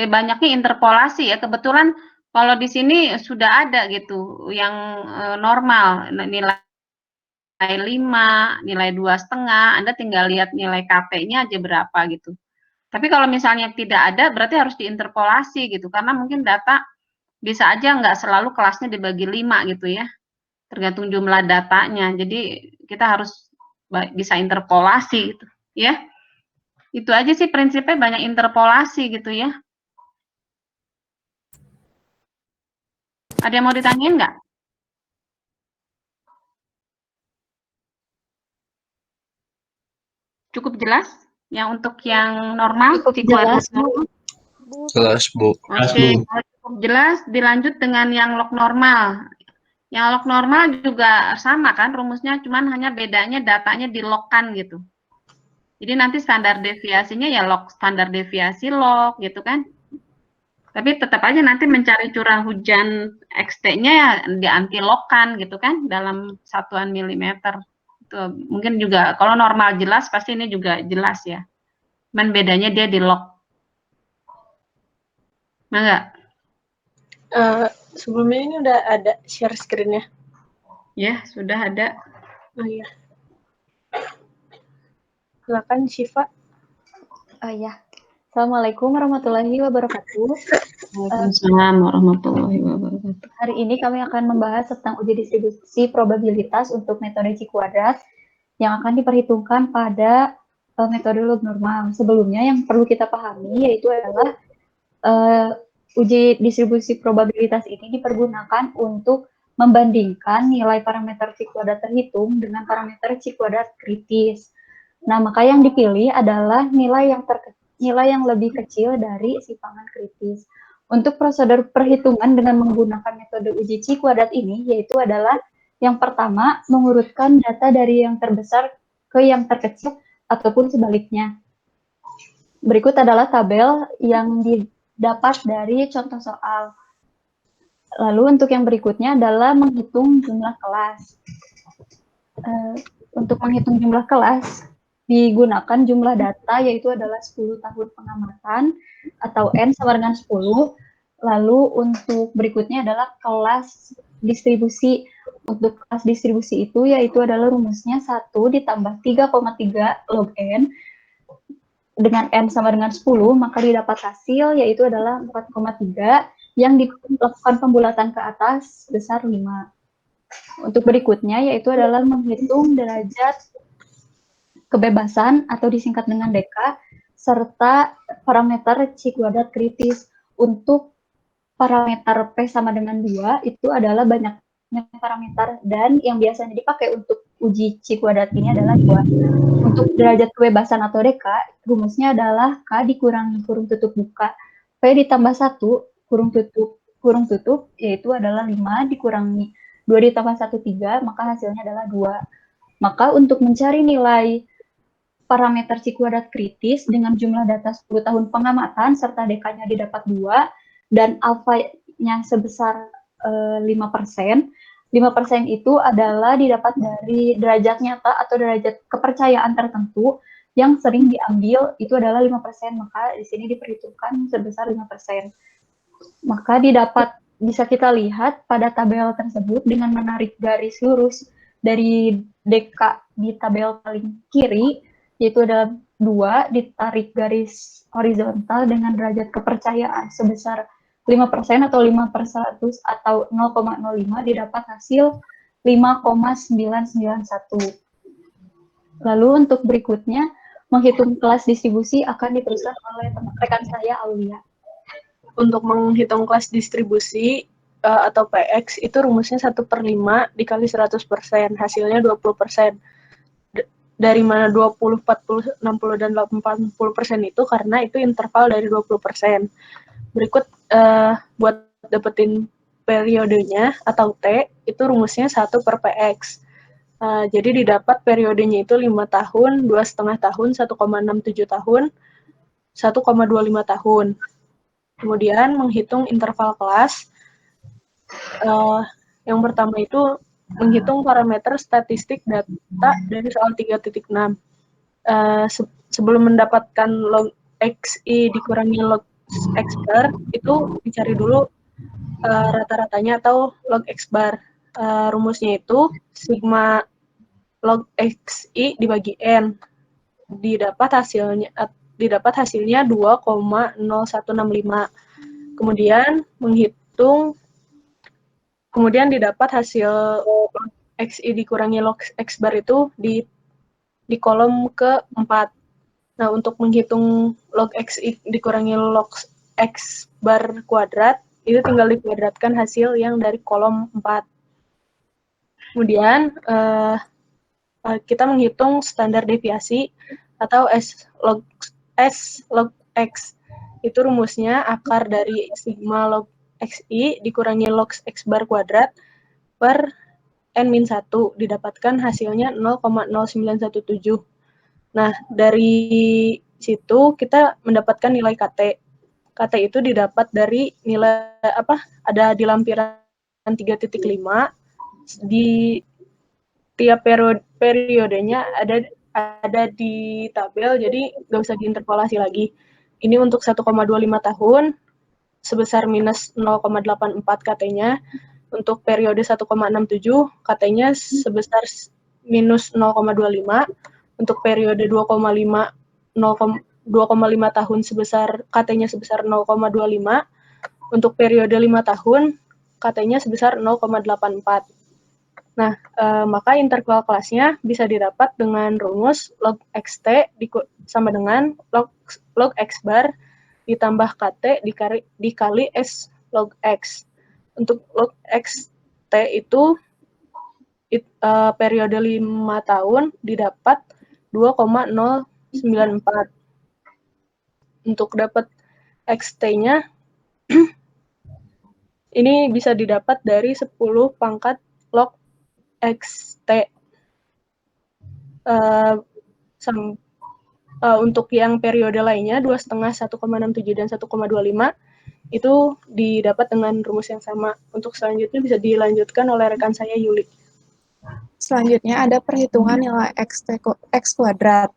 banyaknya interpolasi ya, kebetulan kalau di sini sudah ada gitu yang, normal, nilai 5, nilai 2,5, Anda tinggal lihat nilai KP-nya aja berapa gitu. Tapi kalau misalnya tidak ada, berarti harus diinterpolasi gitu, karena mungkin data bisa aja nggak selalu kelasnya dibagi 5 gitu ya, tergantung jumlah datanya. Jadi kita harus bisa interpolasi gitu, ya. Itu aja sih prinsipnya, banyak interpolasi gitu ya. Ada yang mau ditanyain nggak? Cukup jelas? Yang untuk yang normal, Cukup jelas, Bu. Jelas, Bu. Oke, kalau cukup jelas, dilanjut dengan yang log normal. Yang log normal juga sama kan rumusnya, cuman hanya bedanya datanya di-log-kan gitu. Jadi nanti standar deviasinya ya log standar deviasi log gitu kan. Tapi tetap aja nanti mencari curah hujan XT-nya ya di anti-log-kan gitu kan dalam satuan milimeter. Itu mungkin juga kalau normal jelas pasti ini juga jelas ya. Cuman bedanya dia di log. Enggak? Sebelumnya ini udah ada share screen-nya. Ya, sudah ada. Oh iya. Silakan Syifa. Oh iya. Assalamualaikum warahmatullahi wabarakatuh. Waalaikumsalam warahmatullahi wabarakatuh. Hari ini kami akan membahas tentang uji distribusi probabilitas untuk metode Q-kuadrat yang akan diperhitungkan pada metode log normal. Sebelumnya yang perlu kita pahami yaitu adalah uji distribusi probabilitas ini dipergunakan untuk membandingkan nilai parameter Q-kuadrat terhitung dengan parameter Q-kuadrat kritis. Nah, maka yang dipilih adalah nilai yang lebih kecil dari simpanan kritis. Untuk prosedur perhitungan dengan menggunakan metode uji Q-kuadrat ini, yaitu adalah yang pertama, mengurutkan data dari yang terbesar ke yang terkecil, ataupun sebaliknya. Berikut adalah tabel yang didapat dari contoh soal. Lalu untuk yang berikutnya adalah menghitung jumlah kelas. Untuk menghitung jumlah kelas, digunakan jumlah data yaitu adalah 10 tahun pengamatan atau N sama dengan 10. Lalu untuk berikutnya adalah kelas distribusi. Untuk kelas distribusi itu yaitu adalah rumusnya 1 ditambah 3,3 log N dengan N sama dengan 10, maka didapat hasil yaitu adalah 4,3 yang dilakukan pembulatan ke atas sebesar 5. Untuk berikutnya yaitu adalah menghitung derajat kebebasan atau disingkat dengan DK serta parameter Q-kuadrat kritis. Untuk parameter P sama dengan 2 itu adalah banyaknya parameter dan yang biasanya dipakai untuk uji Q-kuadrat ini adalah 2. Untuk derajat kebebasan atau DK, rumusnya adalah K dikurangi kurung tutup buka P ditambah 1 kurung tutup yaitu adalah 5 dikurangi 2 ditambah 1 3, maka hasilnya adalah 2. Maka untuk mencari nilai parameter Q-kuadrat kritis dengan jumlah data 10 tahun pengamatan serta DK-nya didapat 2 dan alfa-nya sebesar 5%. 5% itu adalah didapat dari derajat nyata atau derajat kepercayaan tertentu yang sering diambil itu adalah 5%, maka di sini diperhitungkan sebesar 5%. Maka bisa kita lihat pada tabel tersebut dengan menarik garis lurus dari DK di tabel paling kiri, yaitu adalah 2, ditarik garis horizontal dengan derajat kepercayaan sebesar 5% atau 5/100 atau 0,05 didapat hasil 5,991. Lalu untuk berikutnya, menghitung kelas distribusi akan diteruskan oleh rekan saya, Aulia. Untuk menghitung kelas distribusi atau PX itu rumusnya 1/5 dikali 100%, hasilnya 20%. Dari mana 20, 40, 60, dan 80% itu karena itu interval dari 20%. Berikut buat dapetin periodenya atau T, itu rumusnya 1/PX. Jadi didapat periodenya itu 5 tahun, 2,5 tahun, 1,67 tahun, 1,25 tahun. Kemudian menghitung interval kelas. Yang pertama itu menghitung parameter statistik data dari soal 3.6. Sebelum mendapatkan log XI dikurangi log X bar itu dicari dulu rata-ratanya atau log X bar. Rumusnya itu sigma log XI dibagi N. Didapat hasilnya 2,0165. Kemudian didapat hasil log XI dikurangi log X bar itu di kolom ke-4. Nah, untuk menghitung log XI dikurangi log X bar kuadrat, itu tinggal dikuadratkan hasil yang dari kolom 4. Kemudian, kita menghitung standar deviasi atau S log X. Itu rumusnya akar dari sigma log XI dikurangi log X bar kuadrat per N-1. Didapatkan hasilnya 0,0917. Nah, dari situ kita mendapatkan nilai KT. KT itu didapat dari nilai ada di lampiran 3.5 di tiap periodenya ada di tabel, jadi nggak usah diinterpolasi lagi. Ini untuk 1,25 tahun sebesar minus 0,84 KT-nya. Untuk periode 1,67 KT-nya sebesar minus 0,25. Untuk periode 2,5 tahun KT-nya sebesar 0,25. Untuk periode 5 tahun KT-nya sebesar 0,84. Nah, maka interval kelasnya bisa didapat dengan rumus log xt sama dengan log x bar ditambah kt dikali s log x. Untuk log xt itu periode 5 tahun didapat 2,094. Untuk dapat xt-nya ini bisa didapat dari 10 pangkat log xt. Untuk yang periode lainnya 2,5, 1,67 dan 1,25 itu didapat dengan rumus yang sama. Untuk selanjutnya bisa dilanjutkan oleh rekan saya Yuli. Selanjutnya ada perhitungan nilai X kuadrat.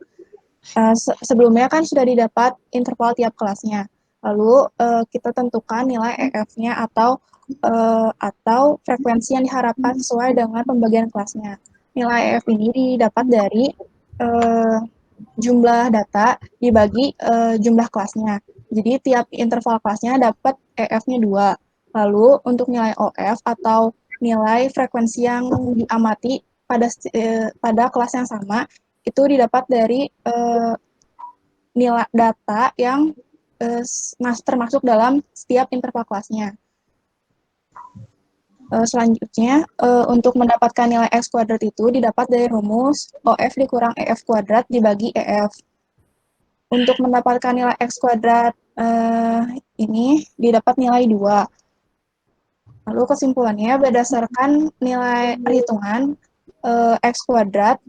Sebelumnya kan sudah didapat interval tiap kelasnya. Lalu kita tentukan nilai EF-nya atau frekuensi yang diharapkan sesuai dengan pembagian kelasnya. Nilai EF ini didapat dari jumlah data dibagi jumlah kelasnya. Jadi tiap interval kelasnya dapat EF-nya 2. Lalu untuk nilai OF atau nilai frekuensi yang diamati pada kelas yang sama itu didapat dari nilai data yang termasuk dalam setiap interval kelasnya. Selanjutnya, untuk mendapatkan nilai X kuadrat itu didapat dari rumus OF dikurang EF kuadrat dibagi EF. Untuk mendapatkan nilai X kuadrat ini didapat nilai 2. Lalu kesimpulannya berdasarkan nilai perhitungan X kuadrat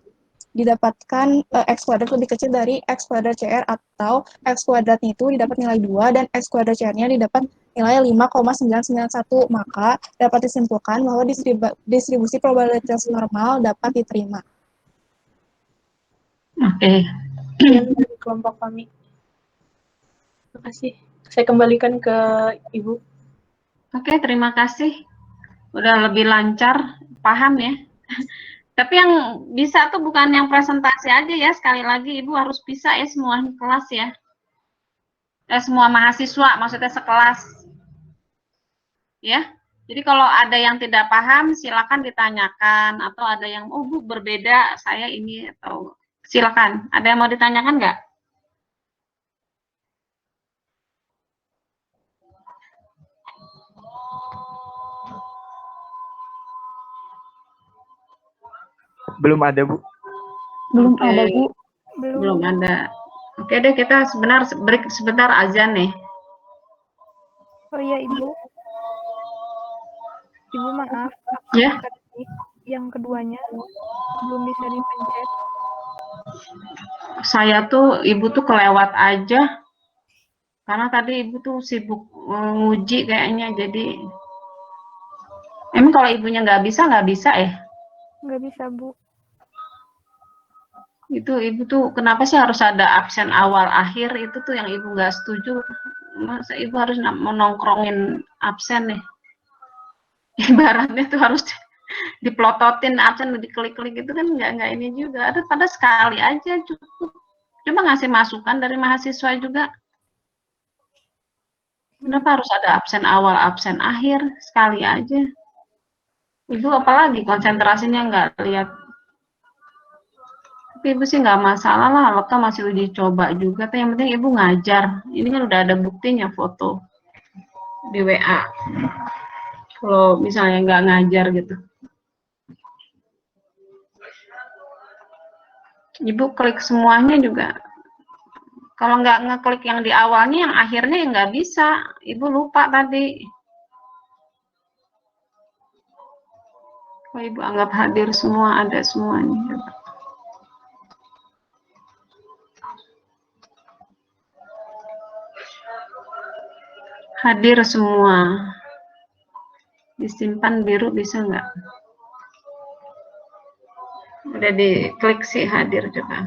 didapatkan X kuadrat lebih kecil dari X kuadrat CR atau X kuadratnya itu didapat nilai 2 dan X kuadrat CR-nya didapat nilai 5,991. Maka dapat disimpulkan bahwa distribusi probabilitas normal dapat diterima. Oke. Sekian dari kelompok kami. Terima kasih. Saya kembalikan ke Ibu. Oke, terima kasih. Udah lebih lancar, paham ya. Tapi yang bisa tuh bukan yang presentasi aja ya, sekali lagi Ibu harus bisa ya semua kelas ya. Semua mahasiswa, maksudnya sekelas. Ya, jadi kalau ada yang tidak paham, silakan ditanyakan. Atau ada yang, oh Bu berbeda, saya ini, atau silakan. Ada yang mau ditanyakan nggak? Belum ada, Bu. Belum Oke. ada, Bu. Belum ada. Oke deh, kita break sebentar azan nih. Oh iya, Ibu. Ibu maaf. Ya. Yang keduanya belum bisa dipencet. Saya tuh, Ibu tuh kelewat aja. Karena tadi Ibu tuh sibuk nguji kayaknya, jadi emang kalau Ibunya nggak bisa ya? Nggak bisa, Bu. Itu Ibu tuh kenapa sih harus ada absen awal akhir, itu tuh yang Ibu nggak setuju. masa ibu harus menongkrongin absen nih. Ibaratnya tuh harus diplototin absen, diklik-klik itu kan nggak ini juga. Ada pada sekali aja cukup. Coba ngasih masukan dari mahasiswa juga. Kenapa harus ada absen awal, absen akhir, sekali aja. Ibu apalagi konsentrasinya nggak lihat. Tapi ibu sih nggak masalah lah, lo kan masih uji coba juga. Tapi yang penting ibu ngajar. Ini kan udah ada buktinya foto di WA. Kalau misalnya nggak ngajar gitu. Ibu klik semuanya juga. Kalau nggak ngeklik yang di awalnya, yang akhirnya ya nggak bisa. Ibu lupa tadi. Kalau ibu anggap hadir semua, ada semuanya. Hadir semua. Disimpan biru bisa nggak? Udah diklik sih hadir coba.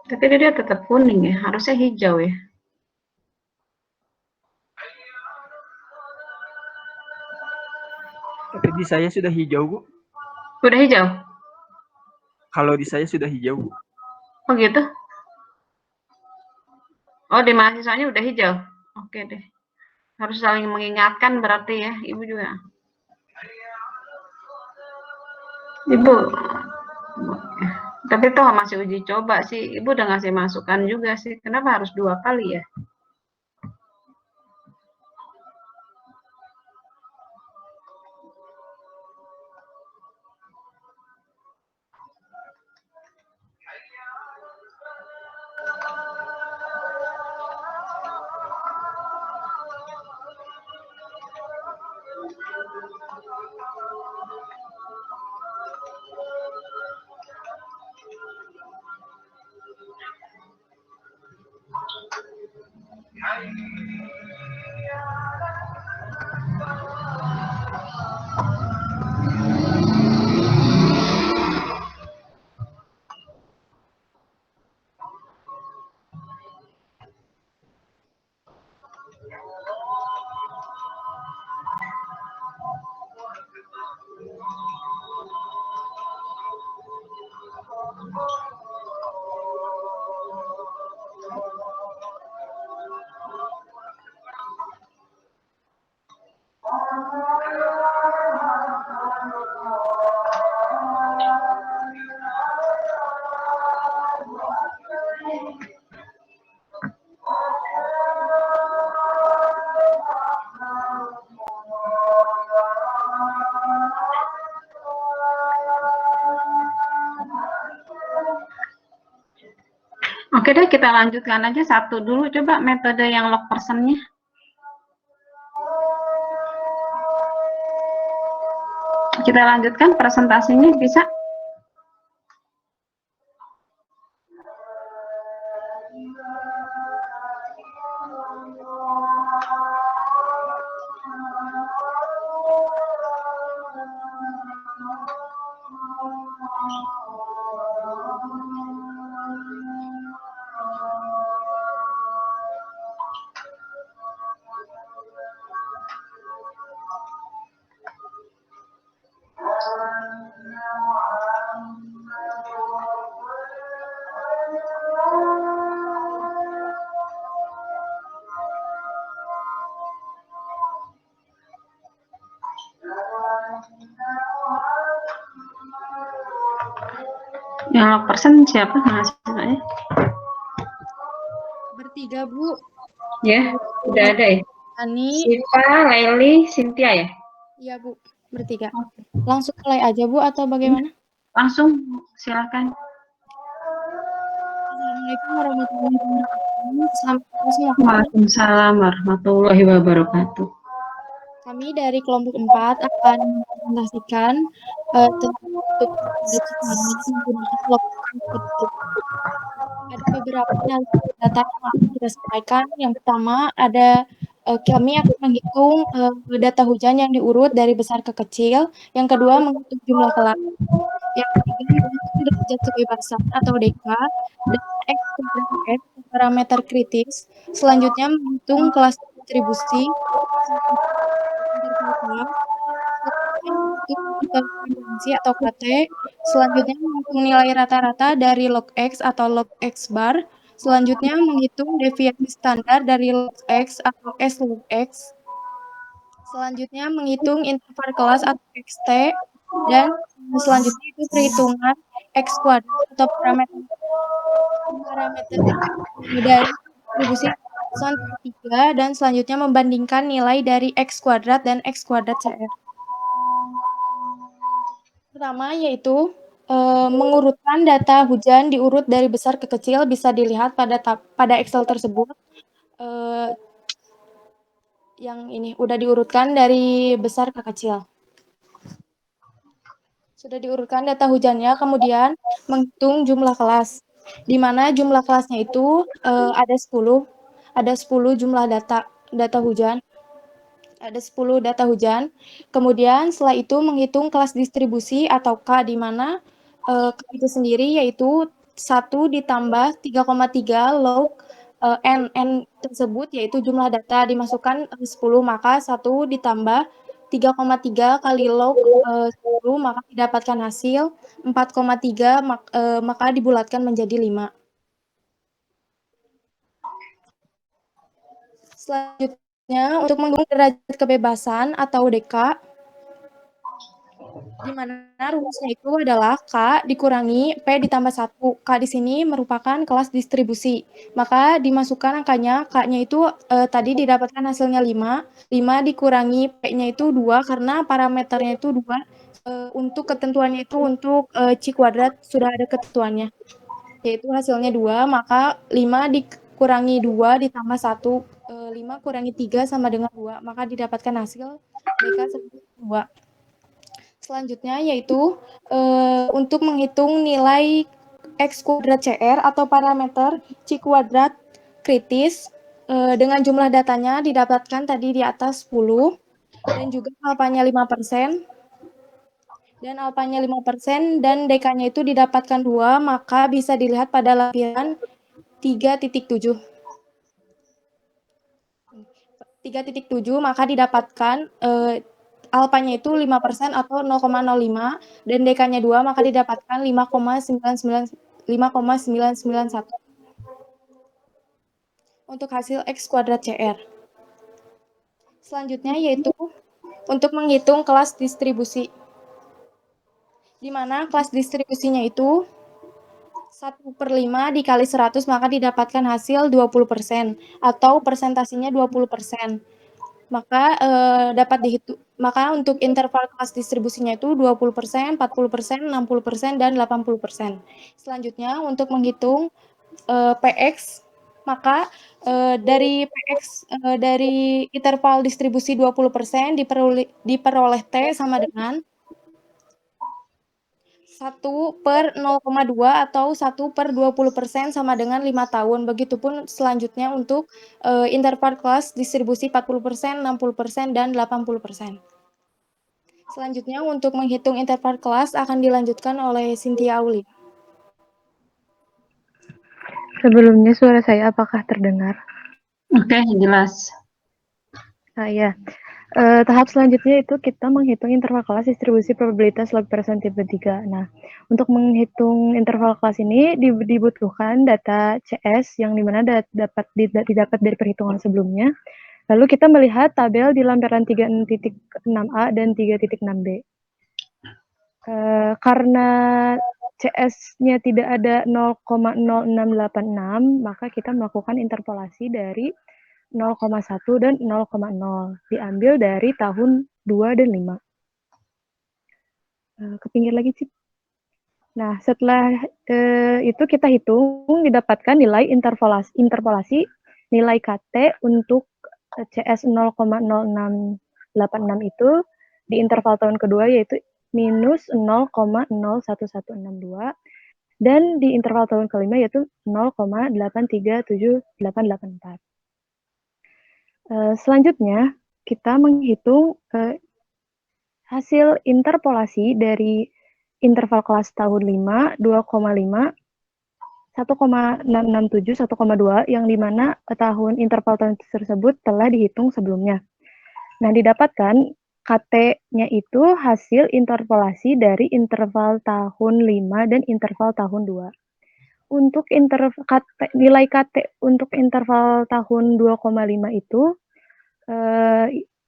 Tapi dia tetap kuning ya, harusnya hijau ya. Tapi di saya sudah hijau, Bu. Udah hijau? Kalau di saya sudah hijau, Bu. Oh gitu? Oh di mahasiswanya udah hijau? Oke deh. Harus saling mengingatkan berarti ya, ibu juga. Ibu, tapi toh masih uji coba sih. Ibu udah ngasih masukan juga sih. Kenapa harus 2 kali ya? Oke deh, kita lanjutkan aja satu dulu. Coba metode yang lock personnya. Kita lanjutkan presentasinya, bisa? Yang lock person siapa mahasiswanya? Bertiga, Bu. Ya, udah ada ya. Ani. Siva, Laili, Cynthia ya? Iya, Bu. Bertiga. Langsung mulai aja, Bu, atau bagaimana? Langsung, silakan. Assalamualaikum warahmatullahi wabarakatuh. Selamat sore semua. Waalaikumsalam warahmatullahi wabarakatuh. Kami dari kelompok 4 akan mempresentasikan tentang ada beberapa data yang akan kita sampaikan. Yang pertama ada kami akan menghitung data hujan yang diurut dari besar ke kecil. Yang kedua menghitung jumlah kelas. Yang ketiga derajat kebebasan atau DK dan X kuadrat F parameter kritis. Selanjutnya menghitung kelas distribusi interval kelas. Selanjutnya menghitung total frekuensi atau KT. Selanjutnya menghitung nilai rata-rata dari log X atau log X bar. Selanjutnya menghitung deviasi standar dari log X atau S log X. Selanjutnya menghitung interval kelas atau XT, dan selanjutnya itu perhitungan X kuadrat atau parameter dari distribusi kebebasan tiga, dan selanjutnya membandingkan nilai dari X kuadrat dan X kuadrat CR. Pertama yaitu mengurutkan data hujan diurut dari besar ke kecil, bisa dilihat pada Excel tersebut. Yang ini udah diurutkan dari besar ke kecil. Sudah diurutkan data hujannya, kemudian menghitung jumlah kelas. Di mana jumlah kelasnya itu ada 10 jumlah data hujan. Ada 10 data hujan. Kemudian setelah itu menghitung kelas distribusi atau K, di mana K itu sendiri yaitu 1 ditambah 3,3 log N tersebut, yaitu jumlah data dimasukkan 10, maka 1 ditambah 3,3 kali log 10, maka didapatkan hasil 4,3, maka dibulatkan menjadi 5. Selanjutnya, untuk menghitung derajat kebebasan atau DK, di mana rumusnya itu adalah K dikurangi P ditambah 1. K di sini merupakan kelas distribusi. Maka dimasukkan angkanya, K-nya itu tadi didapatkan hasilnya 5. 5 dikurangi P-nya itu 2, karena parameternya itu 2. Untuk ketentuannya itu untuk C kuadrat sudah ada ketentuannya. Yaitu hasilnya 2, maka 5 dikurangi 2 ditambah 1. 5 kurangi 3 sama dengan 2, maka didapatkan hasil DK sebanyak 2. Selanjutnya yaitu untuk menghitung nilai X kuadrat CR atau parameter C kuadrat kritis dengan jumlah datanya didapatkan tadi di atas 10 dan juga alfanya 5%. Dan alfanya 5% dan DK-nya itu didapatkan 2, maka bisa dilihat pada lampiran 3.7. 3.7, maka didapatkan alfanya itu 5% atau 0,05, dan DK-nya 2, maka didapatkan 5,991 untuk hasil X kuadrat CR. Selanjutnya yaitu untuk menghitung kelas distribusi, di mana kelas distribusinya itu 1/5 dikali 100, maka didapatkan hasil 20%, atau persentasinya 20%. Maka dapat dihitung. Maka untuk interval kelas distribusinya itu 20%, 40%, 60%, dan 80%. Selanjutnya untuk menghitung PX, maka dari PX dari interval distribusi 20% diperoleh T sama dengan 1/0,2 atau 1/20% sama dengan 5 tahun. Begitupun selanjutnya untuk interval kelas distribusi 40%, 60%, dan 80%. Selanjutnya untuk menghitung interval kelas akan dilanjutkan oleh Cynthia Auli. Sebelumnya suara saya apakah terdengar? Oke, jelas. Ya. Tahap selanjutnya itu kita menghitung interval kelas distribusi probabilitas log persen tipe 3. Nah, untuk menghitung interval kelas ini dibutuhkan data CS yang dimana didapat dari perhitungan sebelumnya. Lalu kita melihat tabel di lampiran 3.6a dan 3.6b. Karena CS-nya tidak ada 0,0686, maka kita melakukan interpolasi dari 0,1 dan 0,0. Diambil dari tahun 2 dan 5. Ke pinggir lagi, Cip. Nah, setelah itu kita hitung, didapatkan nilai interpolasi nilai KT untuk CS 0,0686 itu di interval tahun kedua, yaitu minus 0,01162, dan di interval tahun kelima yaitu 0,837884. Selanjutnya, kita menghitung hasil interpolasi dari interval kelas tahun 5, 2,5, 1,667, 1,2 yang dimana interval tahun tersebut telah dihitung sebelumnya. Nah, didapatkan KT-nya itu hasil interpolasi dari interval tahun 5 dan interval tahun 2. Untuk nilai KT untuk interval tahun 2,5 itu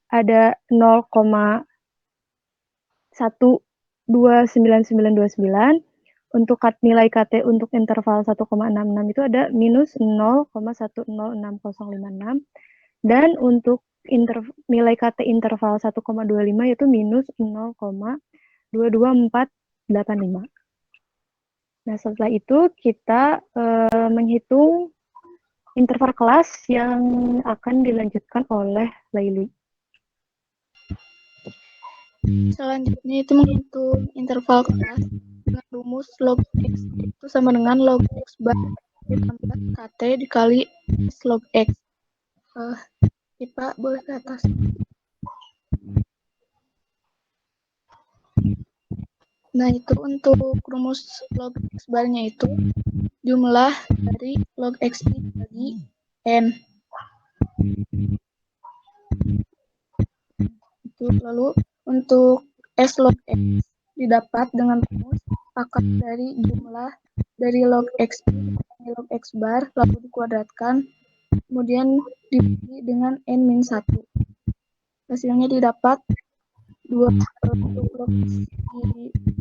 ada 0,129929. Untuk nilai KT untuk interval 1,66 itu ada minus 0,106056. Dan untuk nilai KT interval 1,25 yaitu minus 0,22485. Nah, setelah itu kita menghitung interval kelas yang akan dilanjutkan oleh Laili. Selanjutnya itu menghitung interval kelas dengan rumus log X itu sama dengan log X bar ditambah KT dikali S log X. Pak, boleh ke atas. Nah, itu untuk rumus log X barnya itu jumlah dari log X dibagi N. Itu lalu untuk S log X didapat dengan rumus akar dari jumlah dari log X dikurangi log X bar lalu dikuadratkan kemudian dibagi dengan N-1. Hasilnya didapat 2 untuk log X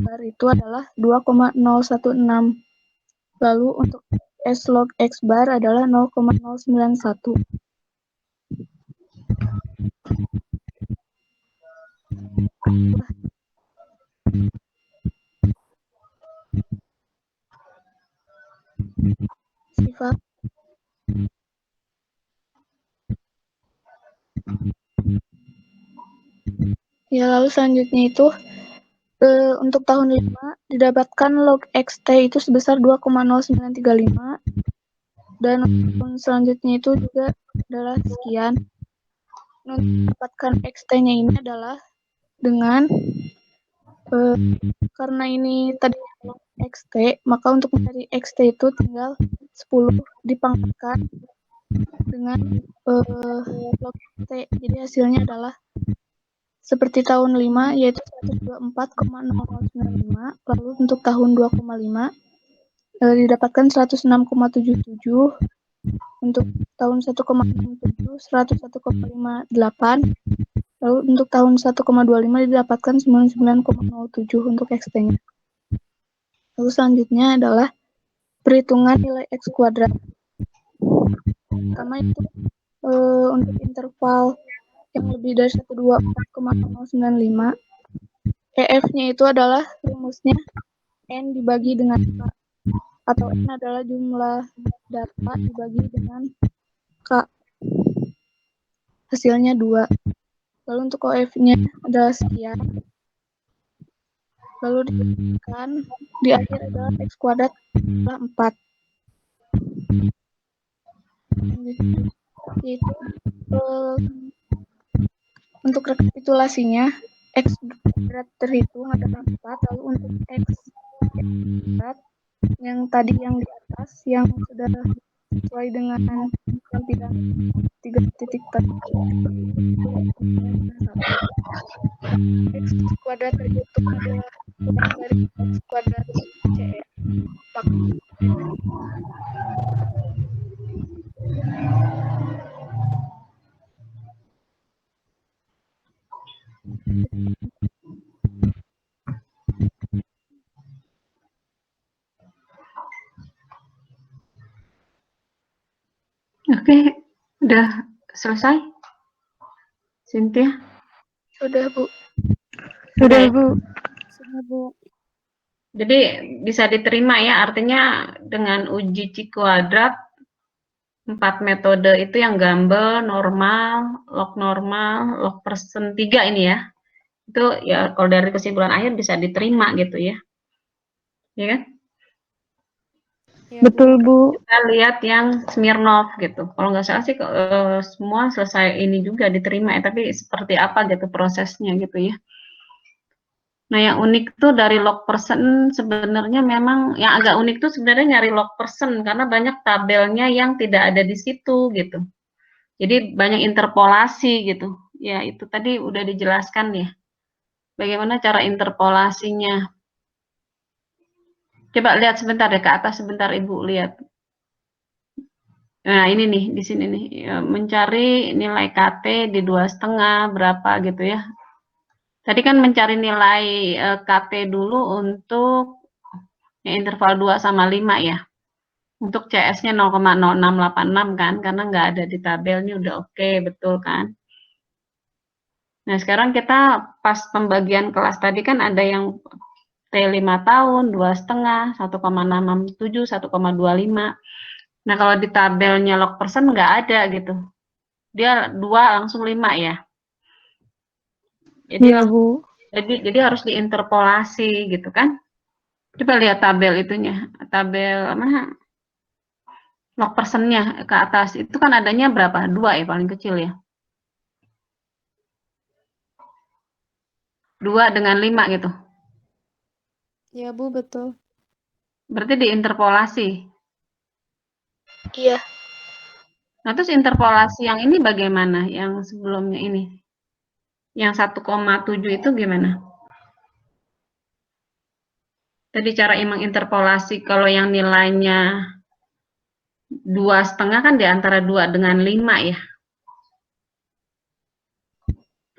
bar itu adalah 2,016. Lalu untuk S log X bar adalah 0,091. Sifat ya, lalu selanjutnya itu untuk tahun 5 didapatkan log XT itu sebesar 2,0935 dan untuk tahun selanjutnya itu juga adalah sekian. Untuk mendapatkan XT-nya ini adalah dengan karena ini tadi log XT, maka untuk mencari XT itu tinggal 10 dipangkatkan dengan log XT. Jadi hasilnya adalah seperti tahun 5 yaitu 124,0095. Lalu untuk tahun 2,5 didapatkan 106,77. Untuk tahun 1,67 101,58. Lalu untuk tahun 1,25 didapatkan 99,07 untuk XT-nya. Lalu selanjutnya adalah perhitungan nilai X kuadrat. Pertama itu untuk interval yang lebih dari 124,095. EF-nya itu adalah rumusnya N dibagi dengan K. Atau N adalah jumlah data dibagi dengan K. Hasilnya 2. Lalu untuk OF-nya adalah sekian. Lalu diberikan di akhir adalah X kuadrat adalah 4. Yaitu untuk rekapitulasinya X kuadrat terhitung adalah 4. Lalu untuk X kuadrat yang tadi yang di atas yang sudah sesuai dengan lampiran 3 titik tadi X kuadrat terhitung adalah dari X kuadrat CR. Oke, udah selesai, Cynthia? Sudah, Bu. Sudah, Bu. Sudah, Bu. Jadi bisa diterima ya, artinya dengan uji C kuadrat 4 metode itu yang Gumbel, normal, log persen 3 ini ya. Itu ya kalau dari kesimpulan akhir bisa diterima gitu ya. Iya kan? Ya, Betul, Bu. Kita lihat yang Smirnov gitu. Kalau nggak salah sih semua selesai ini juga diterima ya, tapi seperti apa gitu prosesnya gitu ya. Nah, yang unik tuh dari log person sebenarnya memang yang agak unik tuh sebenarnya nyari log person karena banyak tabelnya yang tidak ada di situ gitu. Jadi banyak interpolasi gitu. Ya, itu tadi udah dijelaskan ya. Bagaimana cara interpolasinya. Coba lihat sebentar ya ke atas sebentar Ibu lihat. Nah, ini nih di sini nih mencari nilai KT di 2,5 berapa gitu ya. Tadi kan mencari nilai KT dulu untuk interval 2 sama 5 ya. Untuk CS-nya 0,0686 kan, karena nggak ada di tabelnya udah oke, betul kan. Nah, sekarang kita pas pembagian kelas tadi kan ada yang T5 tahun, 2,5, 1,667, 1,25. Nah, kalau di tabelnya log person nggak ada gitu. Dia 2 langsung 5 ya. Jadi, Iya, Bu. jadi harus diinterpolasi gitu kan. Coba lihat tabel itunya, tabel mana log personnya ke atas. Itu kan adanya berapa? 2 ya paling kecil ya. 2 dengan 5 gitu. Iya, Bu, betul. Berarti diinterpolasi. Iya. Nah, terus interpolasi yang ini bagaimana? Yang sebelumnya ini? Yang 1,7 itu gimana? Tadi cara menginterpolasi kalau yang nilainya 2,5 kan di antara 2 dengan 5 ya.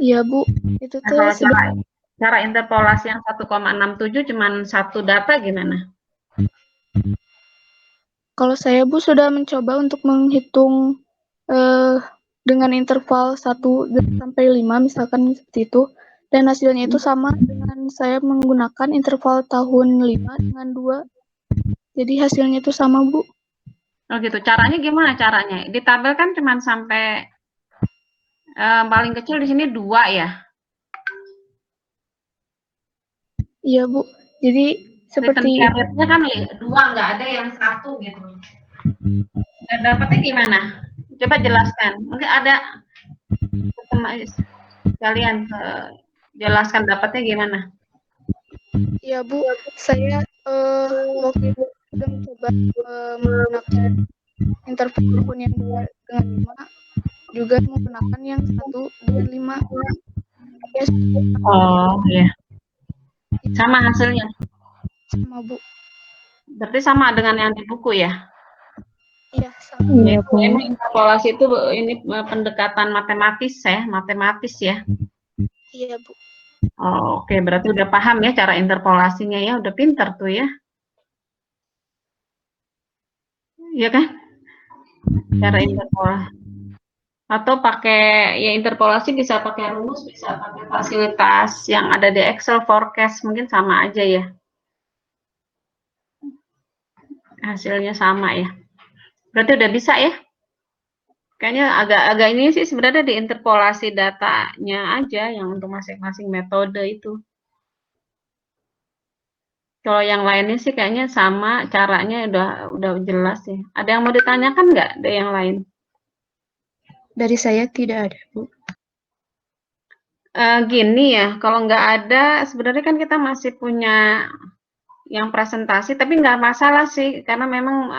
Iya, Bu. Itu Nah, tuh kalau sebenarnya cara interpolasi yang 1,67 cuman satu data gimana? kalau saya, Bu, sudah mencoba untuk menghitung dengan interval 1 sampai 5 misalkan seperti itu, dan hasilnya itu sama dengan saya menggunakan interval tahun 5 dengan 2. Jadi hasilnya itu sama, Bu. Oh gitu. Caranya gimana caranya? Di tabel kan cuman sampai paling kecil di sini 2 ya. Iya, Bu. Jadi Return seperti carrier-nya kan 2, nggak ada yang 1 gitu. Nah, dapatnya gimana? Coba jelaskan. Mungkin ada kalian jelaskan dapatnya gimana? iya, Bu. Saya waktu itu sudah mencoba menggunakan interval tahun yang 2 dengan 5, juga menggunakan yang 1 dengan 5. Ya, Oh, iya. Sama hasilnya. sama, Bu. Berarti sama dengan yang di buku ya? Iya, sama. Iya, Bu. Ini interpolasi itu ini pendekatan matematis ya. Iya, Bu. Oh, oke, berarti udah paham ya cara interpolasinya ya, udah pinter tuh ya. Iya kan? Cara interpolasi. Atau pakai ya interpolasi bisa pakai rumus, bisa pakai fasilitas yang ada di Excel forecast, mungkin sama aja ya. Hasilnya sama ya. Berarti udah bisa ya? Kayaknya agak ini sih sebenarnya diinterpolasi datanya aja yang untuk masing-masing metode itu. Kalau yang lainnya sih kayaknya sama, caranya udah jelas ya. Ada yang mau ditanyakan nggak ada yang lain? Dari saya tidak ada, Bu. Gini ya, kalau nggak ada, sebenarnya kan kita masih punya yang presentasi, tapi nggak masalah sih, karena memang